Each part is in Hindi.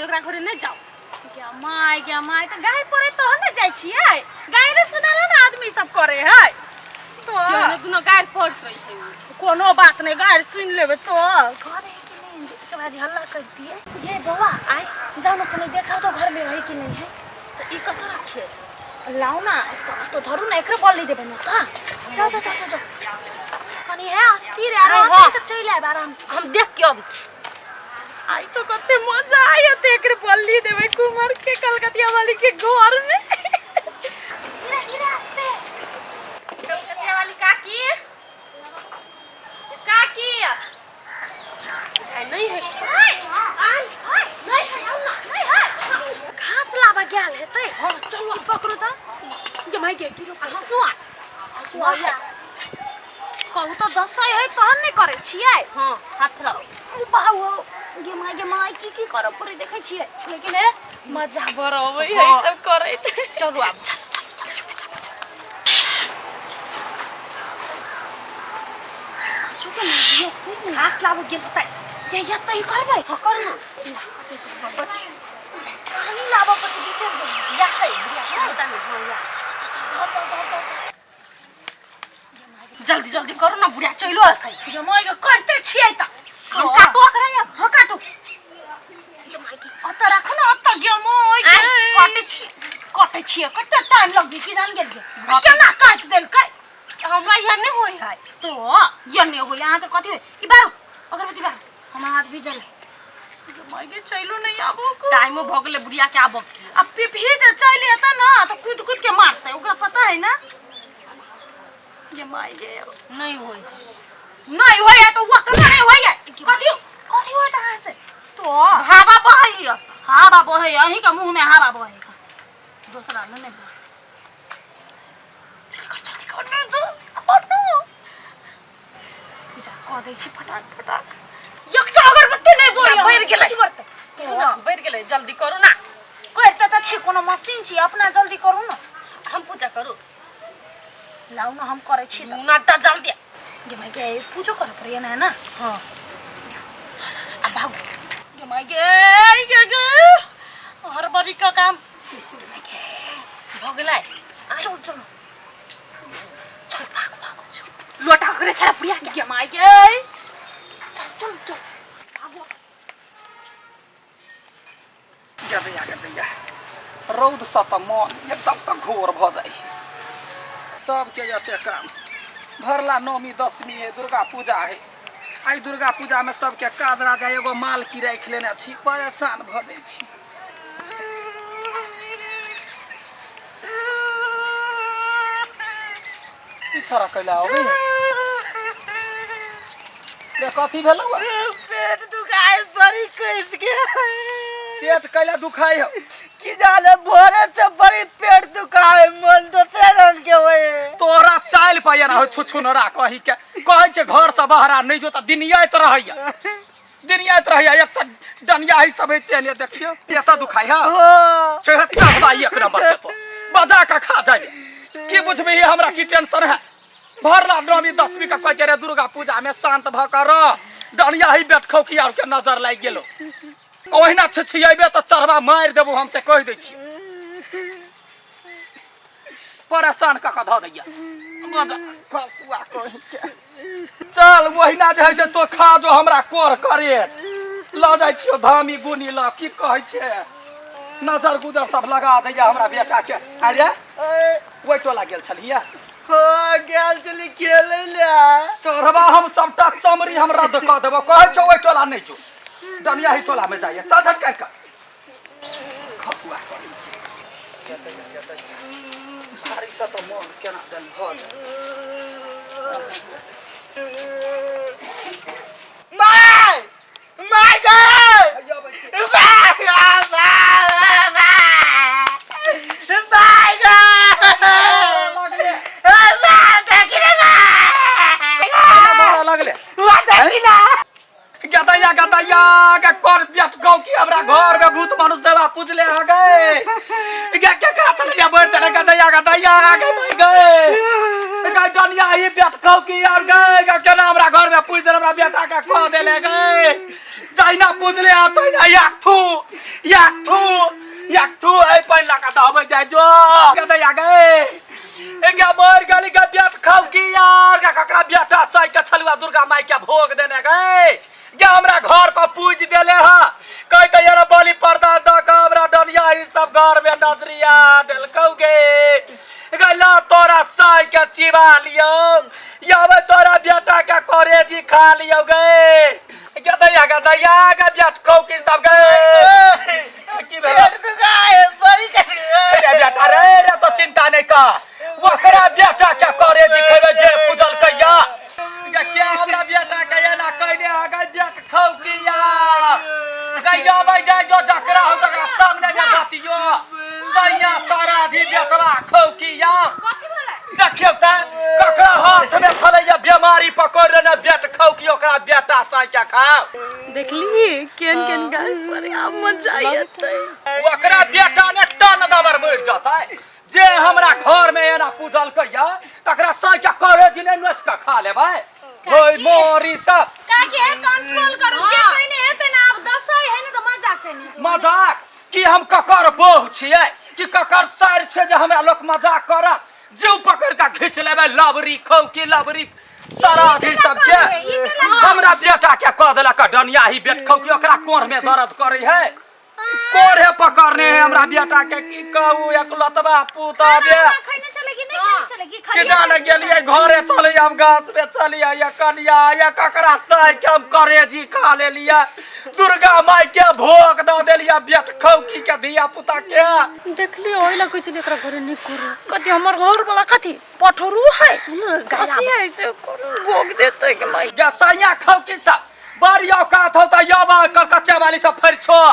ओकरा घरे नहीं जाओ क्या माय तो गाय परे तो न जाय छियै गाय ले सुनाला ना आदमी सब करे है तो दोनों गाय पड़त रही है कोनो बात नहीं गाय सुन लेबे तो घर है कि नहीं के बाद हल्ला कर दिए ये बवा आए जाओ ना कहीं देखा तो घर में है कि नहीं है तो ई कचरा रखिए लाओ ना तो धरू ना एकरे बोल दे बनो का जाओ जाओ जाओ जाओ कनी है अस्थिर यार हाँ। तो चल आए आराम से हम देख के अब आई तो कते मजा आया ते एकरे बोली देबे कुमार के कलकतिया वाली के घर में हीरा आस्ते कलकतिया वाली काकी काकी नहीं है नहीं है घास लाबा गेल हेतै हां चलो पकड़ो त के माई के गिरो हसुआ या कहू तो दसै है तहन नहीं करे छियै हां हाथ रख बाबू गे माई की करब पूरी देखै छियै लेकिन है मजा बरबै है सब करे चलो अब चल चुप घास लाबो गेल त ये तै करबै हां कर ना बस पानी लाबो कति बिसर दे या है बुढ़िया बता में हां या जल्दी जल्दी करो ना बुढ़िया चलो आतै गे माई के करते छियै त हम काटो करे हां काटो गे माई के अत राखो ना अत गे माई काटे छियै कते टाइम लगबी की जान गेल केना काट देल कै हमरा यहाँ नहीं होई है तो ये नहीं हो यहाँ तो कथी हो ई बारो अगरबत्ती बारो हमार हाथ भीजल है माई के चलो नहीं आबो को टाइम हो गेले बुढ़िया के आबो अब भीज चल आता ना तो कूद के मारते ओकरा पता है ना ये माई के नहीं होई नहीं होया तो वो तो नहीं होया कथी होता है से तो हवा बहई हवा बहे यही का मुंह में हवा बहेगा दूसरा नहीं जल्दी कर पूजा कह दै छी फटाक एकटा अगरबत्ती नहीं बोलियो बढ़ गेलै तो बढ़ गेलै जल्दी करू ना करते त छी कोनो मशीन छी अपना जल्दी करू ना हम पूजा करू लाउ ना हम करे छी ना त जल्दी गे माई के पूजो करे पड़े ना ना हां अब भाग गे माई के हर बारी का काम भ गेलै चल भाग लोटा करे छरा प्रिया गे माई के चल भागो गदैया रौद स त मन एकदम से घोर भ जाई सबके एते काम भरला नवमी दशमी है दुर्गा पूजा है आई दुर्गा पूजा में सबके काज राजा एगो माल की राख लेने छी परेशान भ जाई छी इशारा कैला हो गई रे कथी भेलौ पेट दुखाए बड़ी कैस के पेट कैला दुखाई हो की जाने भोरे से बड़ी पेट दुखाए मन दूसरे रंग के होए तोरा चाल पाया ना हो छुछुनरा कहि के कहै छे घर से बाहर नहीं जो त दिनियात रहैया एक त डनिया ही सब एते ने देखियो एता दुखाई हा चहत्ता भाई एक नंबर के तो बजा का खा जाए की बुझबे हमरा की टेंशन है भरला नवमी दशमी का कहै रे दुर्गा पूजा में शांत भ कर डनिया ही बैठ खौकी और के नजर लाग गेलो ओहिना छिछियबे त चढ़वा मार देबो हमसे कह दै छी परेशान का ध दैया मजा खसुआ कहि के चल ओहिना जे है से तो खा जो हमरा कोर करे ल जाय छियो धामी गुनी ल की कहै छे नजर गुजर सब लगा दैया हमरा बेटा के अरे ओइ टोला गेल छलिया हो गेल चली खेलै ले चढ़वा हम सबटा चमड़ी हम रद्द क देबो कहै छौ ओइ टोला नहीं जो डनिया ही टोला में जाइए चल झटका का खसुआ भारी सा तो मन केना दन भ माय माय गए गदैया के कर पेट गौ की हमरा घर में भूत मानुस देवा पूजले आ गए क्या करा चलिया बैठ तेरे गदैया आ गए डनिया ही पेट गौ की और गए केना हमरा घर में पूज दे हमरा बेटा का कह देले गए जाइना पूजले आतै ना याक थू ए पैन लगा दबे जाय जो के दया गए ए क्या मर गली का बेट खाऊ की यार का ककरा बेटा सई के छलुआ दुर्गा माई के भोग देने गए क्या हमरा घर पर पूज देले हा कह के यार बलि प्रदान द का हमरा डनिया ई सब घर में नजरिया देलकौ गे गला तोरा सई के चिबा लियो यावे तोरा बेटा के करेजी खा लियो गे क्या दया का बेट खाऊ की सब गए की भेल दुखाए बड़ी अरे बेटा रे तो चिंता नहीं कर वकरा बेटा क्या करेजी खेबे जे पूजल कहिया क्या हमरा बेटा कहिया ना कहले आगे बेट खाऊ किया कहिया भाई जाय जो जकरा हो तकरा सामने में बातियो सैया सारा धी बेटवा खाऊ किया कथि भेलै देखियो त ककरा हाथ में छलैया बीमारी पकड़ ने बेट खाऊ की ओकरा बेटा साई के खाओ देखली केन गाल पर अब मजा आयतै ओकरा बेटा ने टन दबर मर जातै जे हमरा घर में एना पूजल कहिया तकरा साई के करेजी ने नोच के खा लेबै होय मोरी सब काकी कंट्रोल करू जे कइने हेतै ना अब दसै है ना तो मजाक कइने मजाक कि हम ककर बोह छियै कि ककर सर छै जे हमरा लोक मजाक करत जीव पकड़ के खींच लेबै लबरी खौकी लबरी सराधी सब के हमरा बेटा के कह देलक डनिया ही बेट खौकी ओकरा कोढ़ में दर्द करे है कोढ़े पकड़ने है हमरा बेटा के की कहू एकलतबा पूता बे खइने चलेगी नहीं खइने चलेगी कि जाने गेलिए घरे चले हम घास में चलिए या कनिया या ककरा सह के हम करेजी खा ले लिया दुर्गा माई के भोग द देलिया बेट खौकी के धिया पुता के देखली ओइला कुछ एकरा घरे नहीं करू कथि हमर घर वाला कथि पठरू है कसी ऐसे करू भोग देते के माई या सैया खौकी सब बड़ी औकात होता यबा कलकत्ते वाली सब फेर छो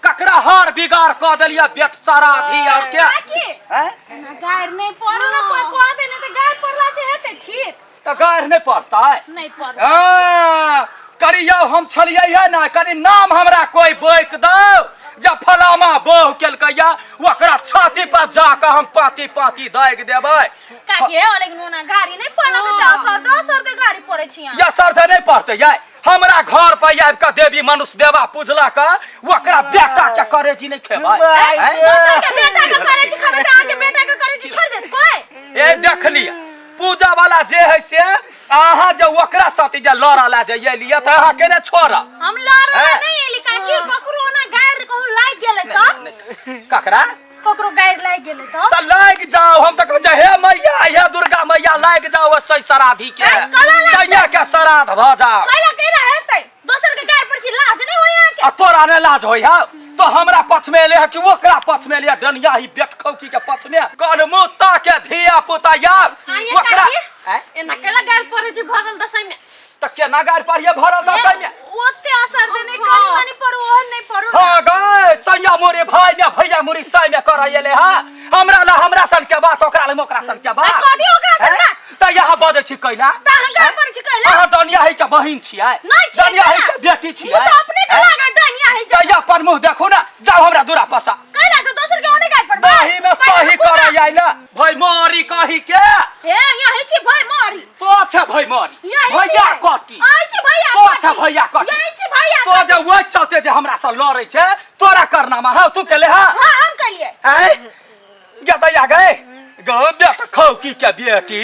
ककरा हार बिगाड़ क देलिया बेट सराधी और क्या हैं ना गायर नहीं पड़ो ना कोई कह देने तो गायर पड़ला से हेते ठीक तो गायर नहीं पड़ता है नहीं पड़ो करियो हम छलिए है ना कनी नाम हमरा कोई बोक दो जब फलामा बोह केलकैया ओकरा छाती पर जाके हम पाती दाग देबै काकी लेकिन ओना गाड़ी नहीं पड़ो के जाओ सरदे गाड़ी पड़े छी या सरदे नहीं पड़ते या हमरा घर पर आबि के देवी मनुष्य देवा पूजला का ओकरा बेटा के करेजी नहीं खेबै दोसर के बेटा के करेजी खाबे त आके बेटा के करेजी छोड़ देत कोई ए देख लिया पूजा वाला जे है से आहा जो ओकरा साथी जे लड़ा ला जाइए लिया त आहा केने छोड़ हम लड़ा नहीं एली काकी पकड़ो ना गायर कहू लाग गेले त ककरा पकड़ो गायर लाग गेले त लाग जाओ हम त कह हे मैया हे दुर्गा मैया लाग जाओ सै सराधी के सैया के श्राद्ध भ जाओ कैला हेतै दोसर के गायर पर छी लाज नहीं होया के तोरा ने लाज होय हा तो हमरा पक्ष में ले कि ओकरा पक्ष में ले डनिया ही बेट खौकी के पक्ष में कल मुत्ता के धिया पुता यार ओकरा एना कैला गायर पर छी भगल दसै में त केना गायर पर ये भरल दसै में ओते असर दे नहीं कनी मनी पर ओहन नहीं पड़ो हां गए सैया मोरे भाई ने भैया मोरी सै में करायले हा हमरा सन के बात ओकरा ले ओकरा सन के बात कथि ओकरा सन का त यहाँ बजे छी कैला त हम गायर पर छी कैला हां डनिया ही के बहिन छियै डनिया ही के बेटी छियै त अपने के लागा डनिया है त या पर मुंह देखो ना जाओ हमरा दूरा पसा कैला तो दोसर के ओने गायर पर बही में सही करायला भाई मोरी कही के ए यही छी भाई मारी तो छ भाई मोरी भैया कटी आई छी भैया तो छ भैया कटी यही छी भैया तो जे वो चलते जे हमरा से लड़ै छै तोरा करनामा हा तू केले हा हां हम कलिए हैं गदया गए गो बेटा खौकी के बेटी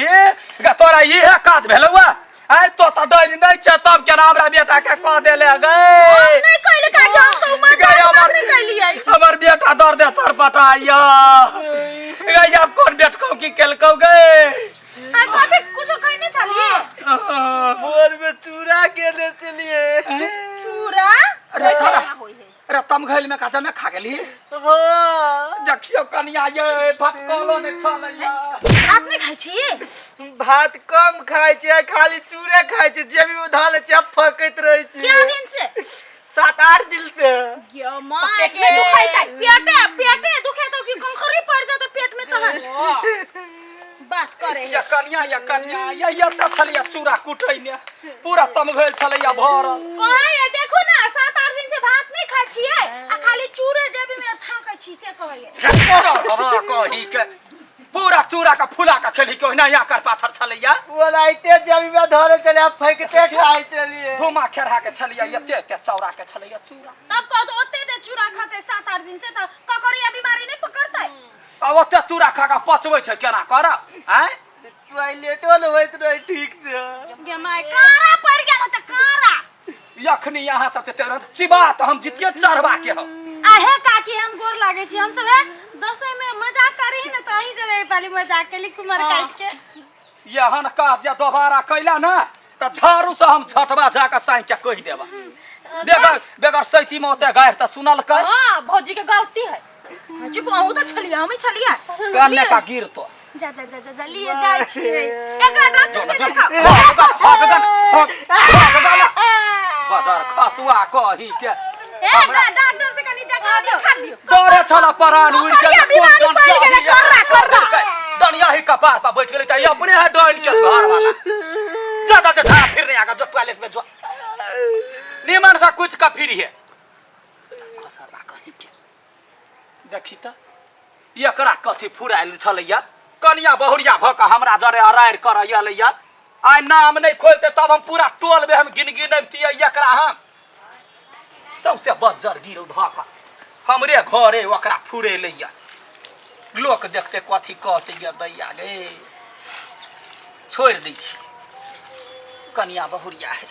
ग तोरा इहे काज भेलौआ आई तो त डर नहीं छ तब के हमरा बेटा के कह देले गए नहीं कहले का हम तो मत नहीं कहलिए हमर बेटा दर्द छरपटाइया गई अब कौन बेट खौकी केलकौ गए आ कथि कुछ कहने छलिए भोर में चूड़ा केने चलिए चूड़ा अरे छोरा अरे तम घैल में काजा में खा गेली हां देखियो कनिया ये भटकलो ने छलैया भात नहीं खाइ छी भात कम खाइ छै खाली चूड़े खाइ छै जेबी में धाले छै फकैत रहै छै क्या दिन से 7-8 दिन से यो मां पेट में दुखाइता पेटे दुखे तो कि कंखरी पड़ जा तो पेट में तहन बात करे या कनिया ये त छलिया चूड़ा कुटैने पूरा तम घैल छलैया भरल कहे देखो ना 7-8 दिन से भात नहीं खाइ छियै आ खाली चूड़े जेबी में फाकै छी से कहले हमरा कही के पूरा चूरा का फूला का खेली कोई ना यहाँ कर पाथर छलैया बोलाइते जब में धरे चले फेंकते खाए चलिए धुमा खेरा के छलैया एते चौरा के छलैया चूरा तब कहो तो ओते दे चूरा खाते 7-8 दिन से तो ककरिया बीमारी नहीं पकड़ते अब ओते चूरा खा के पचबै छै केना कर हैं टॉयलेटो न होइत रहे ठीक से गे माय कारा पड़ गेल त कारा यखनी यहाँ सब तेरे चिबा तो हम जितिए चढ़वा के हम आहे काकी हम गोर लागे छी हम सब है 10 में मजाक करी न तो ही जरे पहले मजाक के लिए कुमार काट के यहन का जे दोबारा कैला ना त झाड़ू से हम झटवा जाके साइन के कह देबा बेगर बेगर सैती में ओते गायर त सुनल कर हां भौजी के गलती है चुप आहू तो छलिया हम छलिया कन्ने का गिर तो जा जा जा जा लिए जाय छी एकरा डॉक्टर से दिखाओ बाजार खसुआ कही के ए डॉक्टर से कनी दिखा दियो डरे छला परान उड़ के बीमारी पड़ गेले कर्रा दनिया ही कपार पर बैठ गेले त अपने है डोल के घर वाला ज्यादा से धारा फिरने आगा जो टॉयलेट में जो निमन सा कुछ का फिरी है खसरवा कही के देखी त एकरा कथि फुराइल छलैया कनिया बहुरिया भ के हमरा जरे अरायर करैया लैया आइ नाम नहीं खोलते तब हम पूरा टोल में हम गिन गिनतिए एकरा हम सबसे बज्जर गिरो धका हमरे घरे ओकरा फुरे लैया लोक देखते कथि कहते दैया गे छोड़ दै छी कनिया बहुरिया है